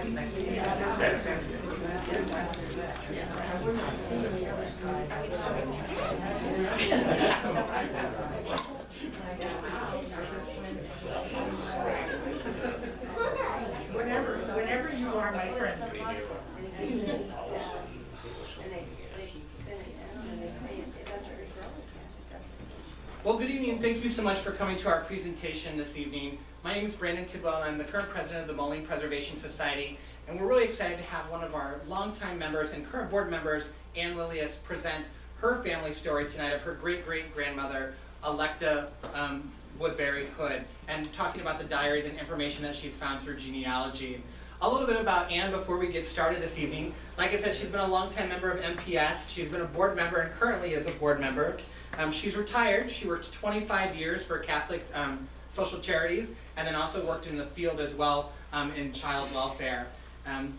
Whenever you are, my friend. Well, good evening, and thank you so much for coming to our presentation this evening. My name is Brandon Tidwell, and I'm the current president of the Moline Preservation Society, and we're really excited to have one of our longtime members and current board members, Ann Lilius, present her family story tonight of her great-great-grandmother, Electa Woodbury Hood, and talking about the diaries and information that she's found through genealogy. A little bit about Ann before we get started this evening. Like I said, she's been a longtime member of MPS. She's been a board member and currently is a board member. She's retired. She worked 25 years for Catholic social charities and then also worked in the field as well in child welfare.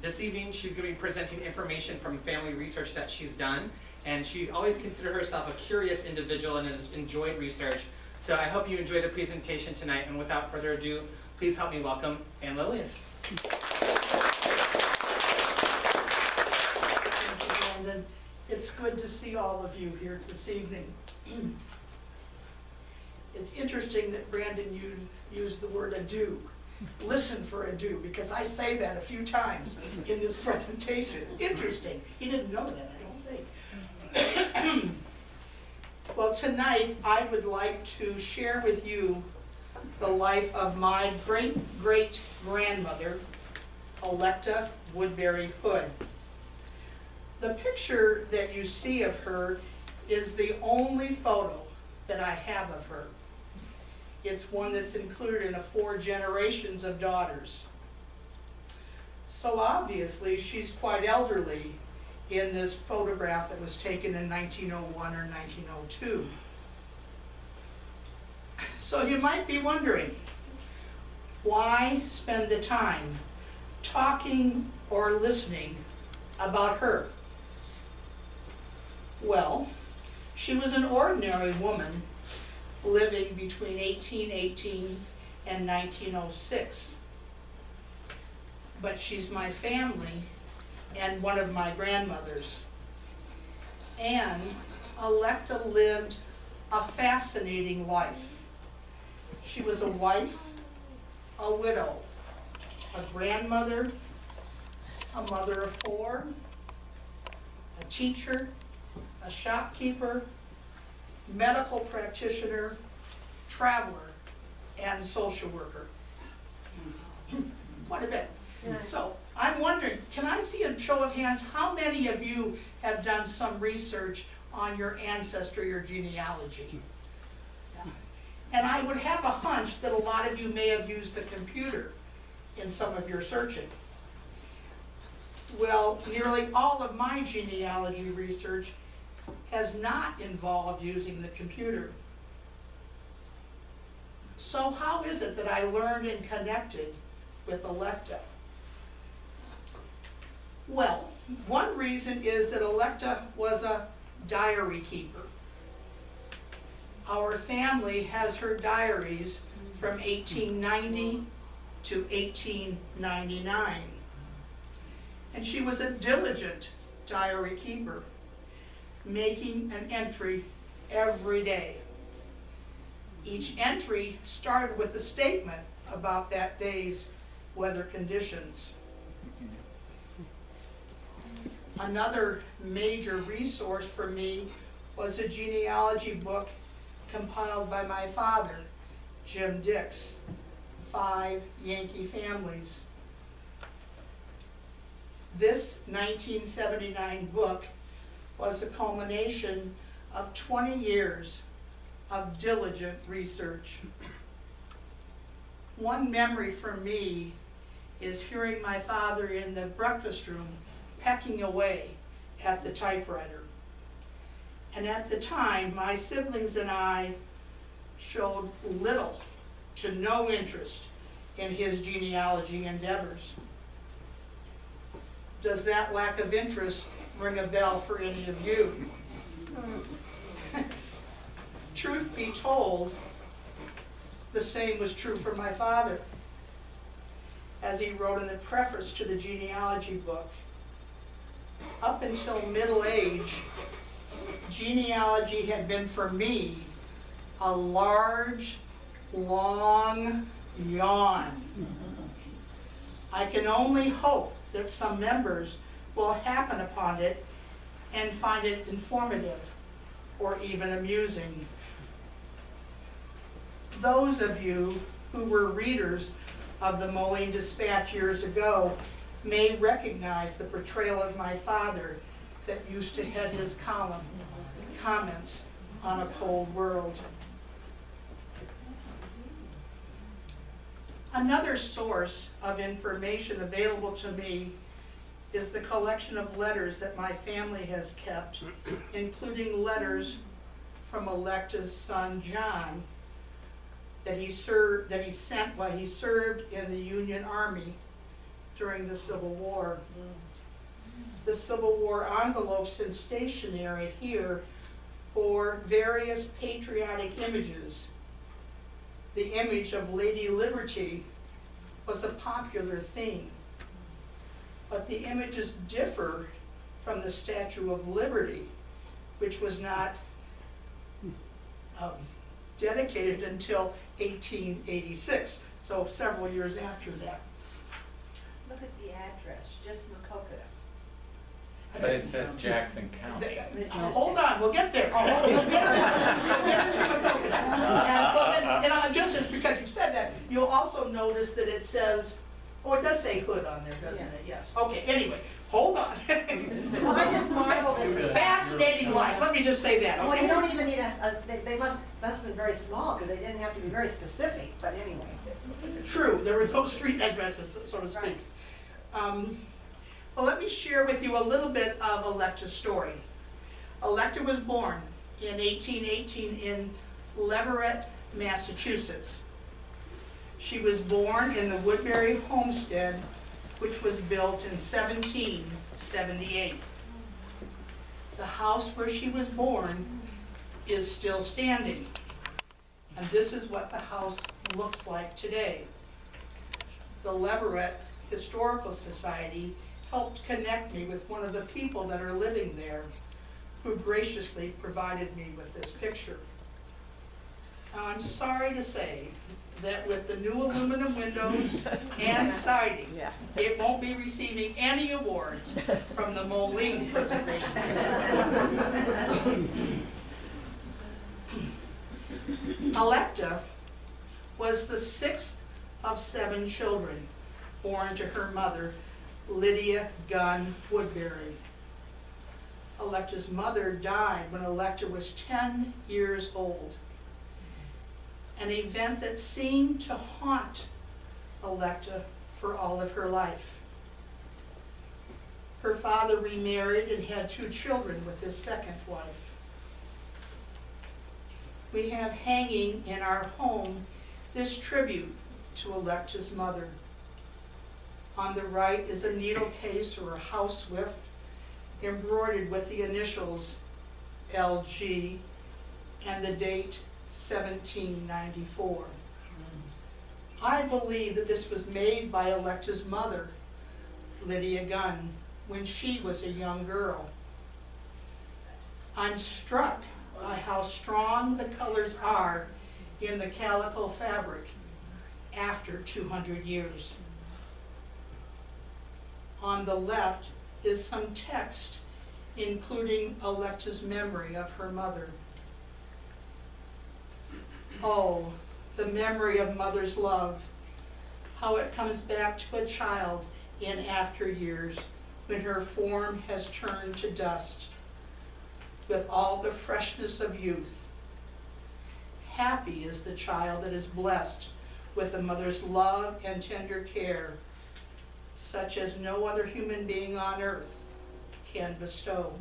This evening she's going to be presenting information from family research that she's done, and she's always considered herself a curious individual and has enjoyed research. So I hope you enjoy the presentation tonight, and without further ado, please help me welcome Ann Lilius. Thank you, Brandon. It's good to see all of you here this evening. It's interesting that Brandon used the word ado. Listen for ado, because I say that a few times in this presentation. It's interesting. He didn't know that, I don't think. Well, tonight I would like to share with you the life of my great-great-grandmother, Electa Woodbury Hood. The picture that you see of her is the only photo that I have of her. It's one that's included in 4 generations of daughters. So obviously she's quite elderly in this photograph that was taken in 1901 or 1902. So you might be wondering, why spend the time talking or listening about her? Well, she was an ordinary woman living between 1818 and 1906. But she's my family and one of my grandmothers. And Electa lived a fascinating life. She was a wife, a widow, a grandmother, a mother of 4, a teacher, a shopkeeper, medical practitioner, traveler, and social worker. Quite a bit. Yeah. So I'm wondering, can I see a show of hands, how many of you have done some research on your ancestry or genealogy? Yeah. And I would have a hunch that a lot of you may have used the computer in some of your searching. Well, nearly all of my genealogy research has not involved using the computer. So how is it that I learned and connected with Electa? Well, one reason is that Electa was a diary keeper. Our family has her diaries from 1890 to 1899. And she was a diligent diary keeper, making an entry every day. Each entry started with a statement about that day's weather conditions. Another major resource for me was a genealogy book compiled by my father, Jim Dix, 5 Yankee Families. This 1979 book was the culmination of 20 years of diligent research. One memory for me is hearing my father in the breakfast room pecking away at the typewriter. And at the time, my siblings and I showed little to no interest in his genealogy endeavors. Does that lack of interest ring a bell for any of you? Truth be told, the same was true for my father. as he wrote in the preface to the genealogy book. Up until middle age, genealogy had been for me a large, long yawn. I can only hope that some members will happen upon it and find it informative or even amusing. Those of you who were readers of the Moline Dispatch years ago may recognize the portrayal of my father that used to head his column, Comments on a Cold World. Another source of information available to me is the collection of letters that my family has kept, including letters from Electa's son John that he sent while he served in the Union Army during the Civil War. The Civil War envelopes and stationery here bore various patriotic images. The image of Lady Liberty was a popular theme, but the images differ from the Statue of Liberty, which was not dedicated until 1886, so several years after that. Look at the address, just Macokota. But it says Jackson County. Hold on, we'll get there. We'll get to Macokota. And just as because you said that, you'll also notice that it says, oh, it does say Hood on there, doesn't it? Yes. Okay, anyway, hold on. Well, I just marveled at the Fascinating life, let me just say that, Well, okay? you don't even need they must have been very small because they didn't have to be very specific, but anyway. True, there were no street addresses, so to speak. Well, let me share with you a little bit of Electa's story. Electa was born in 1818 in Leverett, Massachusetts. She was born in the Woodbury homestead, which was built in 1778. The house where she was born is still standing, and this is what the house looks like today. The Leverett Historical Society helped connect me with one of the people that are living there, who graciously provided me with this picture. Now, I'm sorry to say that with the new aluminum windows and siding, it won't be receiving any awards from the Moline Preservation Society. Electa was the 6th of 7 children born to her mother, Lydia Gunn Woodbury. Electa's mother died when Electa was 10 years old, an event that seemed to haunt Electa for all of her life. Her father remarried and had 2 children with his second wife. We have hanging in our home this tribute to Electa's mother. On the right is a needle case or a house swift embroidered with the initials LG and the date 1794. I believe that this was made by Electa's mother, Lydia Gunn, when she was a young girl. I'm struck by how strong the colors are in the calico fabric after 200 years. On the left is some text including Electa's memory of her mother. Oh, the memory of mother's love, how it comes back to a child in after years when her form has turned to dust, with all the freshness of youth. Happy is the child that is blessed with a mother's love and tender care, such as no other human being on earth can bestow.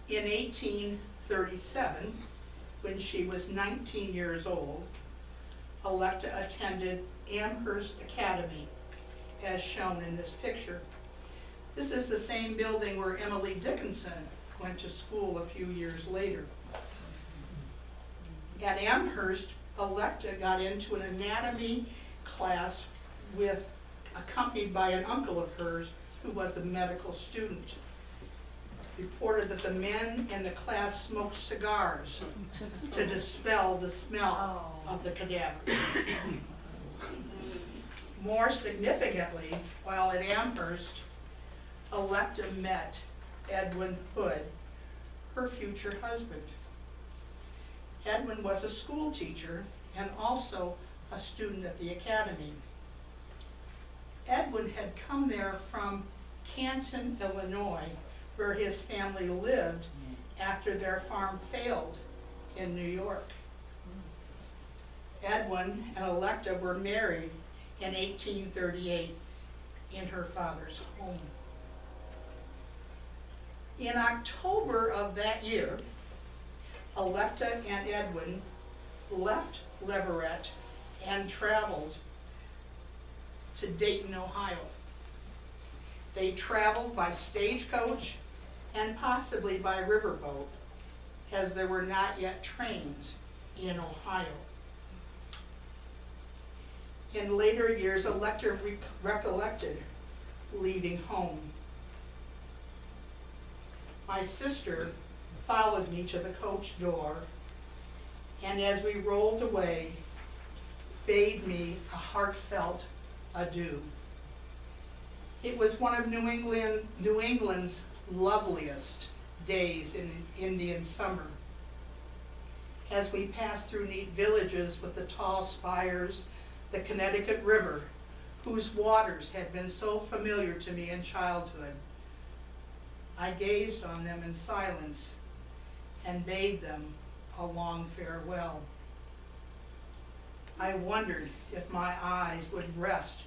In 1837, when she was 19 years old, Electa attended Amherst Academy, as shown in this picture. This is the same building where Emily Dickinson went to school a few years later. At Amherst, Electa got into an anatomy class accompanied by an uncle of hers who was a medical student. Reported that the men in the class smoked cigars to dispel the smell of the cadaver. More significantly, while at Amherst, Electa met Edwin Hood, her future husband. Edwin was a school teacher and also a student at the academy. Edwin had come there from Canton, Illinois, where his family lived after their farm failed in New York. Edwin and Electa were married in 1838 in her father's home. In October of that year, Electa and Edwin left Leverett and traveled to Dayton, Ohio. They traveled by stagecoach and possibly by riverboat, as there were not yet trains in Ohio. In later years, Electa recollected leaving home. My sister followed me to the coach door, and as we rolled away, bade me a heartfelt adieu. It was one of New England's loveliest days in Indian summer. As we passed through neat villages with the tall spires, the Connecticut River, whose waters had been so familiar to me in childhood, I gazed on them in silence and bade them a long farewell. I wondered if my eyes would rest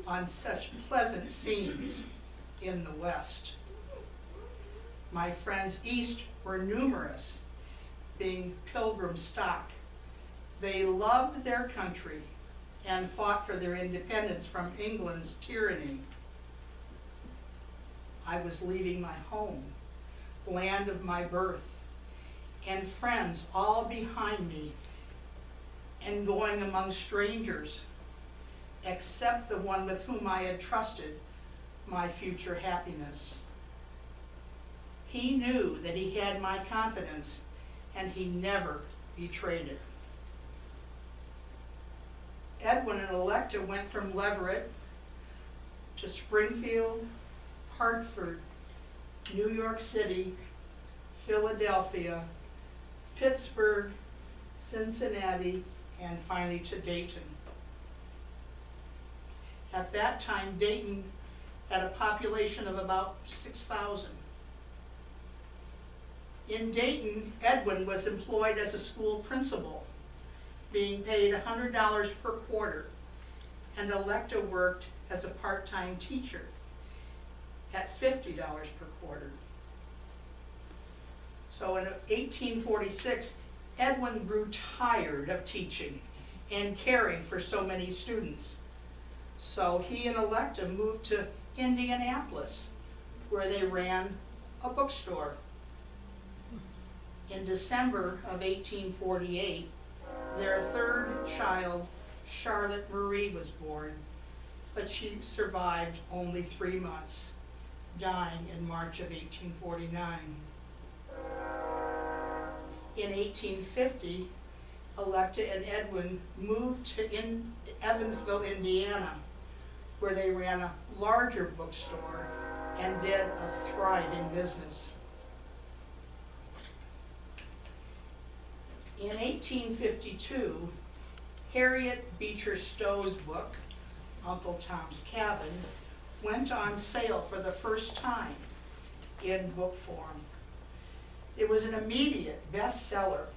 on such pleasant scenes in the West. My friends east were numerous, being pilgrim stock. They loved their country and fought for their independence from England's tyranny. I was leaving my home, land of my birth, and friends all behind me, and going among strangers, except the one with whom I had trusted my future happiness. He knew that he had my confidence, and he never betrayed it. Edwin and Electa went from Leverett to Springfield, Hartford, New York City, Philadelphia, Pittsburgh, Cincinnati, and finally to Dayton. At that time, Dayton had a population of about 6,000. In Dayton, Edwin was employed as a school principal, being paid $100 per quarter, and Electa worked as a part-time teacher at $50 per quarter. So in 1846, Edwin grew tired of teaching and caring for so many students. So he and Electa moved to Indianapolis, where they ran a bookstore. In December of 1848, their third child, Charlotte Marie, was born, but she survived only 3 months, dying in March of 1849. In 1850, Electa and Edwin moved to Evansville, Indiana, where they ran a larger bookstore and did a thriving business. In 1852, Harriet Beecher Stowe's book, Uncle Tom's Cabin, went on sale for the first time in book form. It was an immediate bestseller.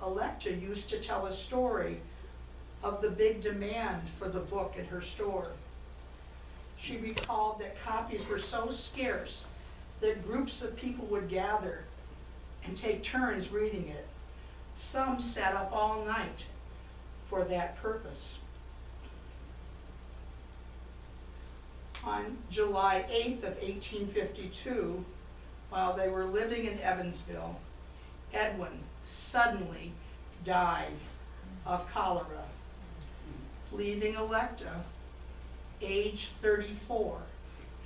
Electa used to tell a story of the big demand for the book in her store. She recalled that copies were so scarce that groups of people would gather and take turns reading it. Some sat up all night for that purpose. On July 8th of 1852, while they were living in Evansville, Edwin suddenly died of cholera, leaving Electa, age 34,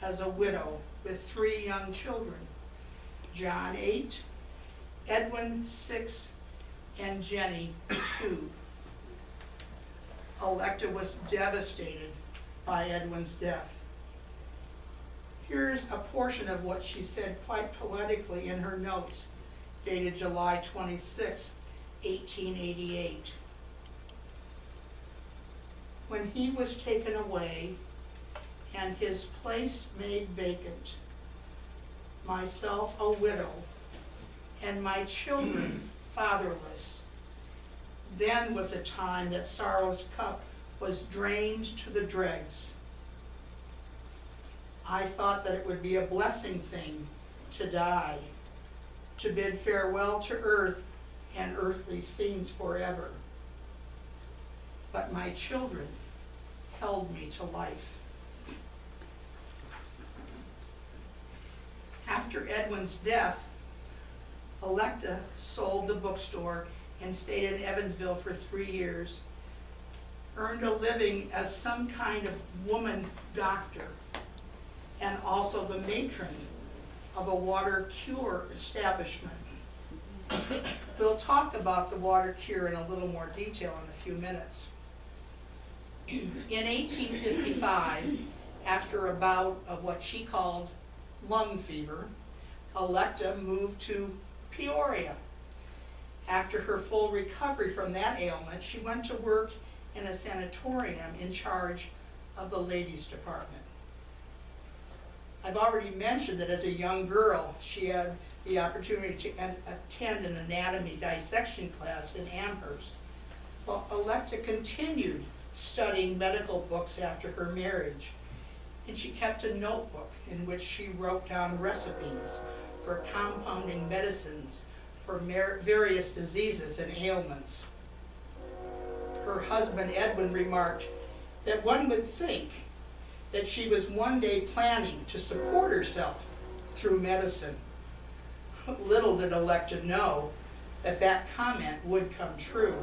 as a widow with 3 young children, John 8, Edwin 6, and Jenny 2. Electa was devastated by Edwin's death. Here's a portion of what she said quite poetically in her notes, dated July 26, 1888. When he was taken away and his place made vacant, myself a widow and my children fatherless, then was a time that sorrow's cup was drained to the dregs. I thought that it would be a blessing thing to die, to bid farewell to earth and earthly scenes forever. But my children held me to life. After Edwin's death, Electa sold the bookstore and stayed in Evansville for 3 years, earned a living as some kind of woman doctor, and also the matron of a water cure establishment. We'll talk about the water cure in a little more detail in a few minutes. In 1855, after a bout of what she called lung fever, Electa moved to Peoria. After her full recovery from that ailment, she went to work in a sanatorium in charge of the ladies' department. I've already mentioned that as a young girl, she had the opportunity to attend an anatomy dissection class in Amherst. Well, Electa continued studying medical books after her marriage, and she kept a notebook in which she wrote down recipes for compounding medicines for various diseases and ailments. Her husband Edwin remarked that one would think that she was one day planning to support herself through medicine. Little did Electa know that that comment would come true.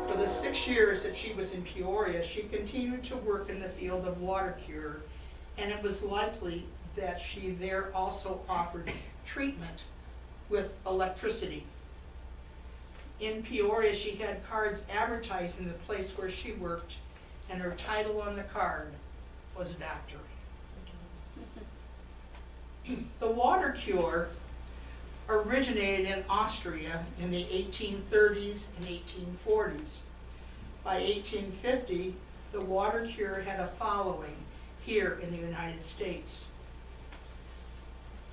For the 6 years that she was in Peoria, she continued to work in the field of water cure, and it was likely that she there also offered treatment with electricity. In Peoria, she had cards advertising the place where she worked, and her title on the card was doctor. The water cure originated in Austria in the 1830s and 1840s. By 1850, the water cure had a following here in the United States.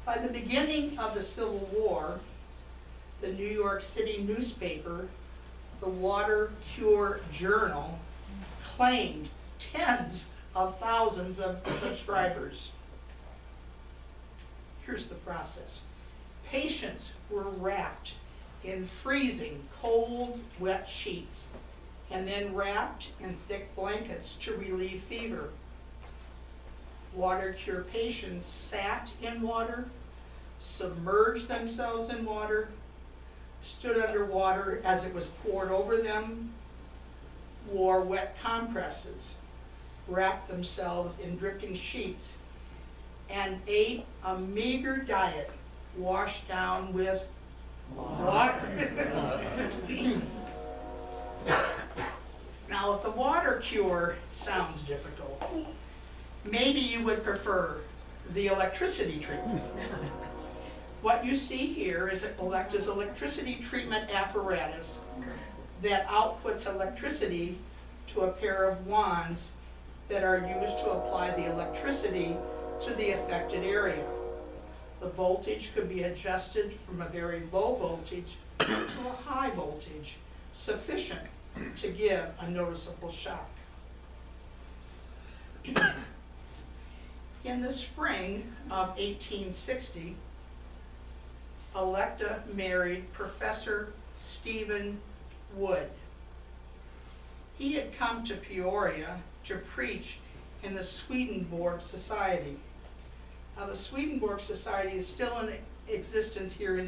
By the beginning of the Civil War, the New York City newspaper, the Water Cure Journal, claimed tens of thousands of subscribers. Here's the process. Patients were wrapped in freezing, cold, wet sheets, and then wrapped in thick blankets to relieve fever. Water cure patients sat in water, submerged themselves in water, stood under water as it was poured over them, wore wet compresses, wrapped themselves in dripping sheets, and ate a meager diet washed down with water. Now, if the water cure sounds difficult, maybe you would prefer the electricity treatment. What you see here is Electa's electricity treatment apparatus that outputs electricity to a pair of wands that are used to apply the electricity to the affected area. The voltage could be adjusted from a very low voltage to a high voltage, sufficient to give a noticeable shock. In the spring of 1860, Electa married Professor Stephen Wood. He had come to Peoria to preach and the Swedenborg Society. Now, the Swedenborg Society is still in existence here in the